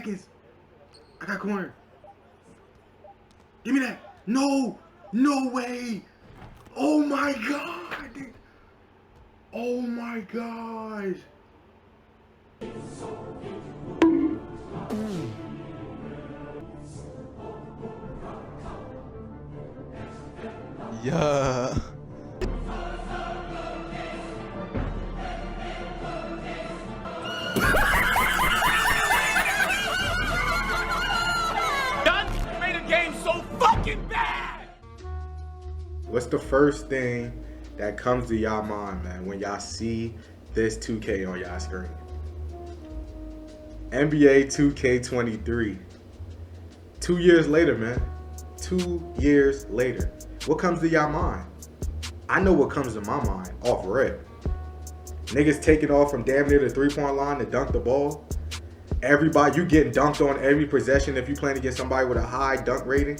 seconds. I got corner. Give me that. No. No way. Oh my God. Oh my gosh. Yeah. Made a game so fucking bad. What's the first thing that comes to y'all mind, man, when y'all see this 2K on y'all screen? NBA2K23. 2 years later, man. 2 years later. What comes to y'all mind? I know what comes to my mind off rip. Niggas taking off from damn near the three-point line to dunk the ball. Everybody, you getting dunked on every possession if you playing against somebody with a high dunk rating.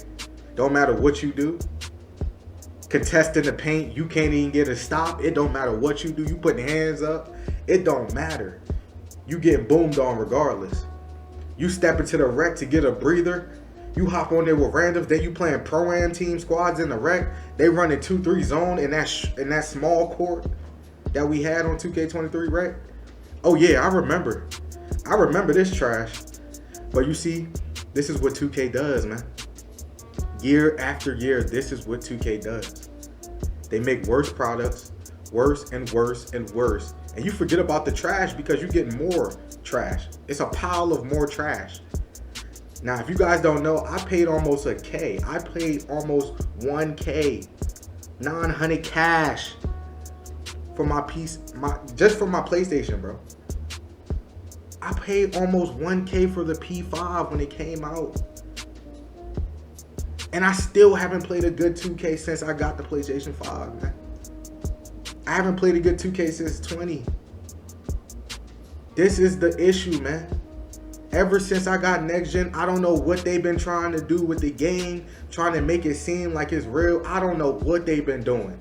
Don't matter what you do. Contesting the paint, you can't even get a stop. It don't matter what you do. You putting hands up. It don't matter. You getting boomed on regardless. You step into the rec to get a breather. You hop on there with randoms. Then you playing pro-am team squads in the rec. They running 2-3 zone in that small court that we had on 2K23 rec. Oh yeah, I remember this trash. But you see, this is what 2K does, man. Year after year, this is what 2K does. They make worse products, worse and worse and worse. And you forget about the trash because you're getting more trash. It's a pile of more trash. Now, if you guys don't know, I paid almost a K. I paid almost 1K, 900 cash for my piece, just for my PlayStation, bro. I paid almost 1K for the P5 when it came out. And I still haven't played a good 2K since I got the PlayStation 5, man. I haven't played a good 2K since 20. This is the issue, man. Ever since I got next gen, I don't know what they've been trying to do with the game, trying to make it seem like it's real. I don't know what they've been doing.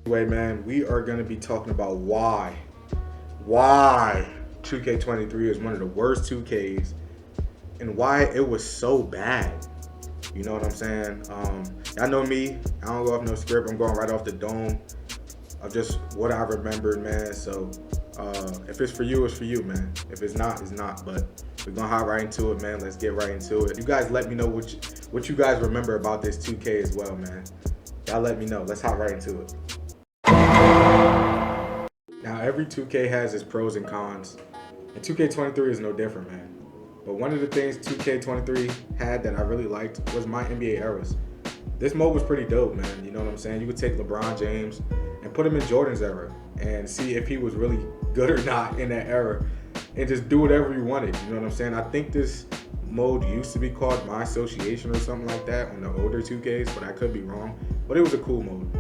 Anyway, man, we are going to be talking about why 2K23 is one of the worst 2Ks and why it was so bad. You know what I'm saying? Y'all know me. I don't go off no script. I'm going right off the dome of just what I remembered, man. So if it's for you, it's for you, man. If it's not, it's not. But we're going to hop right into it, man. Let's get right into it. You guys let me know what you guys remember about this 2K as well, man. Y'all let me know. Let's hop right into it. Now, every 2K has its pros and cons. And 2K23 is no different, man. But one of the things 2K23 had that I really liked was my NBA eras. This mode was pretty dope, man. You know what I'm saying? You could take LeBron James and put him in Jordan's era and see if he was really good or not in that era and just do whatever you wanted. You know what I'm saying? I think this mode used to be called My Association or something like that on the older 2Ks, but I could be wrong. But it was a cool mode.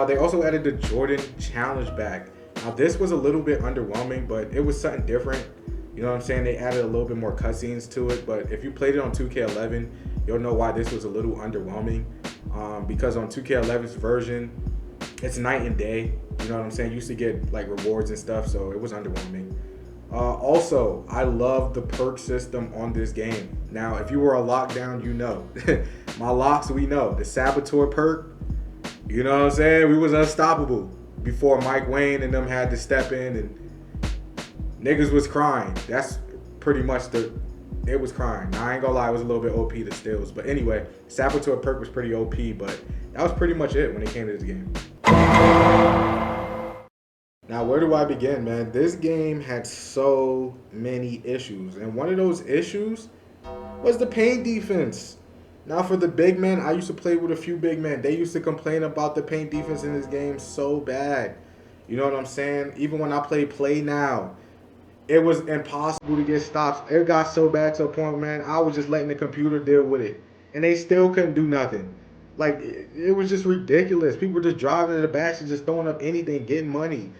They also added the Jordan Challenge back. Now, this was a little bit underwhelming, but it was something different. You know what I'm saying? They added a little bit more cutscenes to it, but if you played it on 2K11, you'll know why this was a little underwhelming. Because on 2K11's version, it's night and day. You know what I'm saying? You used to get like rewards and stuff, so it was underwhelming. Also, I love the perk system on this game. Now, if you were a lockdown, you know. My locks, we know. The Saboteur perk, you know what I'm saying? We was unstoppable before Mike Wayne and them had to step in and niggas was crying. That's pretty much it was crying. Now, I ain't gonna lie, it was a little bit OP to steals. But anyway, Saboteur perk was pretty OP, but that was pretty much it when it came to this game. Now, where do I begin, man? This game had so many issues. And one of those issues was the paint defense. Now, for the big men, I used to play with a few big men. They used to complain about the paint defense in this game so bad. You know what I'm saying? Even when I play now, it was impossible to get stops. It got so bad to a point, man, I was just letting the computer deal with it. And they still couldn't do nothing. Like, it was just ridiculous. People were just driving to the basket, just throwing up anything, getting money.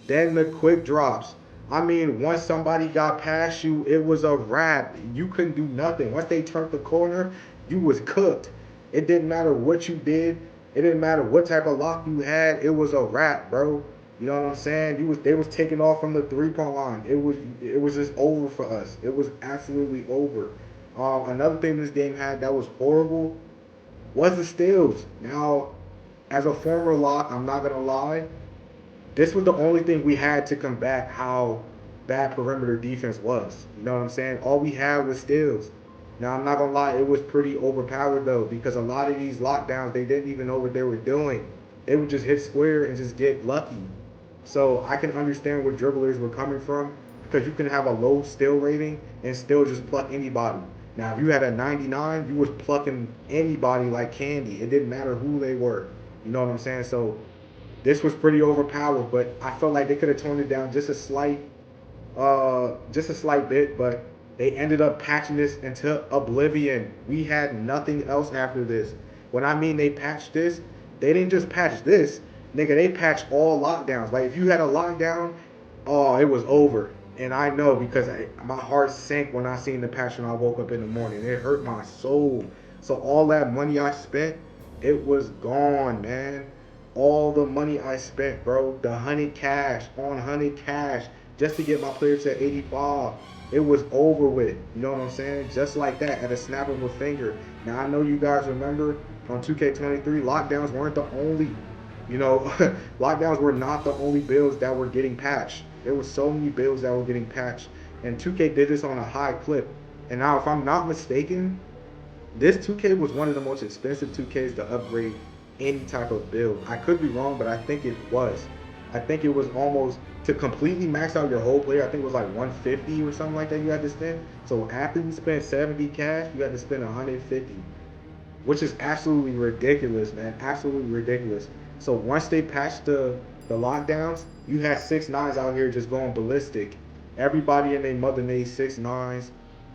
Then the quick drops. I mean, once somebody got past you, it was a wrap. You couldn't do nothing. Once they turned the corner, you was cooked. It didn't matter what you did. It didn't matter what type of lock you had. It was a wrap, bro. You know what I'm saying? They was taking off from the 3-point line. It was just over for us. It was absolutely over. Another thing this game had that was horrible was the steals. Now, as a former lock, I'm not gonna lie, this was the only thing we had to combat how bad perimeter defense was. You know what I'm saying? All we had was steals. Now I'm not gonna lie, it was pretty overpowered though, because a lot of these lockdowns they didn't even know what they were doing. They would just hit square and just get lucky. So I can understand where dribblers were coming from, because you can have a low steal rating and still just pluck anybody. Now if you had a 99, you was plucking anybody like candy. It didn't matter who they were. You know what I'm saying? So this was pretty overpowered, but I felt like they could have toned it down just a slight bit, but they ended up patching this into oblivion. We had nothing else after this. When I mean they patched this, they didn't just patch this, nigga. They patched all lockdowns. Like if you had a lockdown, oh, it was over. And I know because my heart sank when I seen the patch when I woke up in the morning. It hurt my soul. So all that money I spent, it was gone, man. All the money I spent, bro, the 100 cash on 100 cash just to get my player to 85. It was over with. You know what I'm saying? Just like that, at a snap of a finger. Now I know you guys remember on 2K23, lockdowns weren't the only, lockdowns were not the only builds that were getting patched. There were so many builds that were getting patched, and 2K did this on a high clip. And now, if I'm not mistaken, this 2K was one of the most expensive 2Ks to upgrade any type of build. I could be wrong, but I think it was. I think it was almost to completely max out your whole player. I think it was like 150 or something like that you had to spend. So after you spent 70 cash, you had to spend 150, which is absolutely ridiculous, man. Absolutely ridiculous. So once they patched the lockdowns, you had 6ix9ines out here just going ballistic. Everybody and their mother made 6ix9ines.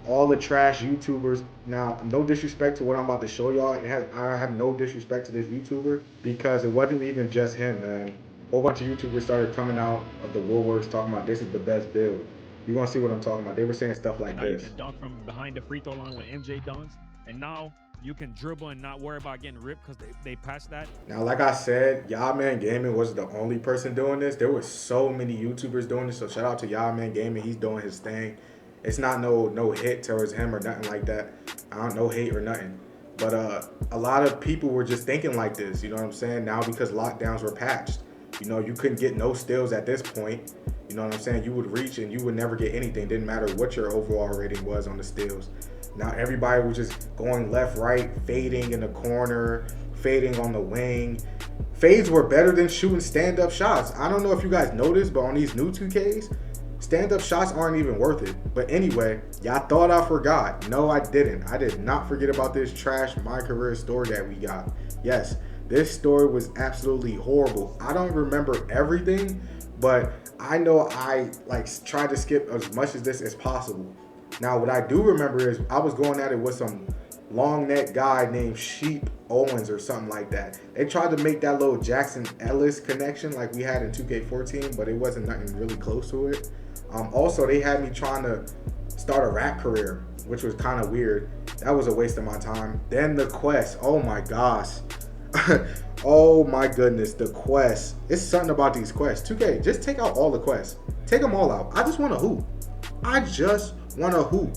All the trash YouTubers. Now, no disrespect to what I'm about to show y'all. I have no disrespect to this YouTuber because it wasn't even just him, man. A whole bunch of YouTubers started coming out of the woodworks talking about this is the best build. You're gonna see what I'm talking about. They were saying stuff like Now this. you can dunk from behind the free throw line with MJ dunks, and now you can dribble and not worry about getting ripped because they passed that. Now, like I said, Y'all Man Gaming wasn't the only person doing this. There were so many YouTubers doing this. So shout out to Y'all Man Gaming. He's doing his thing. It's not no hit towards him or nothing like that. I don't no hate or nothing. But a lot of people were just thinking like this. You know what I'm saying? Now because lockdowns were patched, you couldn't get no steals at this point. You know what I'm saying? You would reach and you would never get anything. Didn't matter what your overall rating was on the steals. Now everybody was just going left, right, fading in the corner, fading on the wing. Fades were better than shooting stand-up shots. I don't know if you guys noticed, but on these new 2Ks, stand-up shots aren't even worth it. But anyway, y'all thought I forgot. No, I didn't. I did not forget about this trash mycareer story that we got. Yes, this story was absolutely horrible. I don't remember everything, but I know I tried to skip as much of this as possible. Now, what I do remember is I was going at it with some long neck guy named Sheep Owens or something like that. They tried to make that little Jackson Ellis connection like we had in 2K14, but it wasn't nothing really close to it. Also, they had me trying to start a rap career, which was kind of weird. That was a waste of my time. Then the quest. Oh my gosh. Oh my goodness, the quest. It's something about these quests. 2K, just take out all the quests. Take them all out. I just want to hoop. I just want to hoop.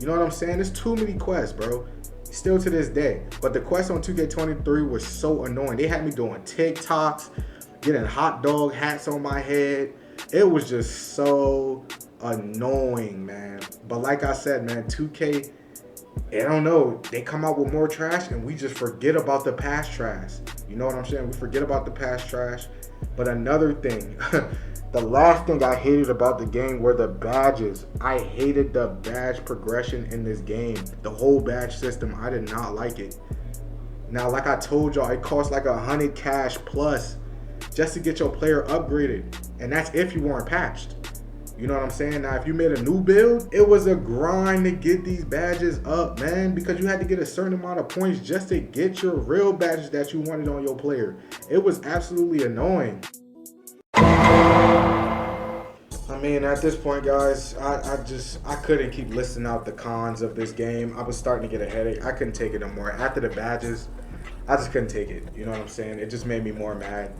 You know what I'm saying? There's too many quests, bro. Still to this day. But the quest on 2K23 was so annoying. They had me doing TikToks, getting hot dog hats on my head. It was just so annoying, man. But like I said, man, 2K, I don't know. They come out with more trash and we just forget about the past trash. You know what I'm saying? We forget about the past trash. But another thing, the last thing I hated about the game were the badges. I hated the badge progression in this game. The whole badge system, I did not like it. Now, like I told y'all, it costs like 100 cash plus just to get your player upgraded. And that's if you weren't patched. You know what I'm saying? Now, if you made a new build, it was a grind to get these badges up, man, because you had to get a certain amount of points just to get your real badges that you wanted on your player. It was absolutely annoying. I mean, at this point, guys, I couldn't keep listing out the cons of this game. I was starting to get a headache. I couldn't take it no more. After the badges, I just couldn't take it. You know what I'm saying? It just made me more mad.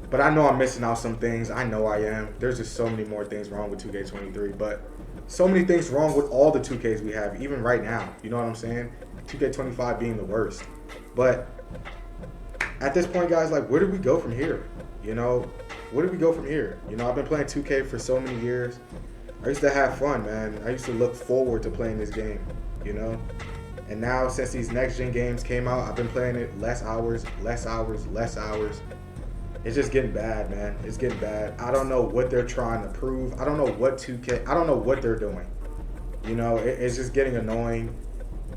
But I know I'm missing out some things. I know I am. There's just so many more things wrong with 2K23, but so many things wrong with all the 2Ks we have, even right now. You know what I'm saying? 2K25 being the worst. But at this point, guys, like, where do we go from here? You know, where do we go from here? You know, I've been playing 2K for so many years. I used to have fun, man. I used to look forward to playing this game, you know? And now, since these next-gen games came out, I've been playing it less hours. It's just getting bad, man. It's getting bad. I don't know what they're trying to prove. I don't know what 2K, I don't know what they're doing. You know, it's just getting annoying.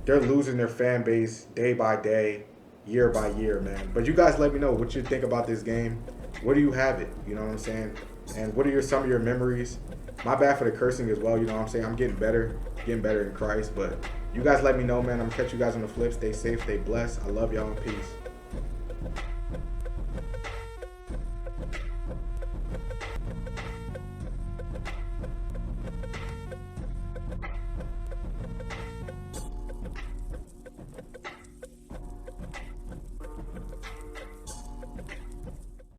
They're losing their fan base day by day, year by year, man. But you guys let me know what you think about this game. Where do you have it? You know what I'm saying? And what are some of your memories? My bad for the cursing as well, you know what I'm saying? I'm getting better in Christ. But you guys let me know, man. I'm going to catch you guys on the flip. Stay safe, stay blessed. I love y'all. Peace.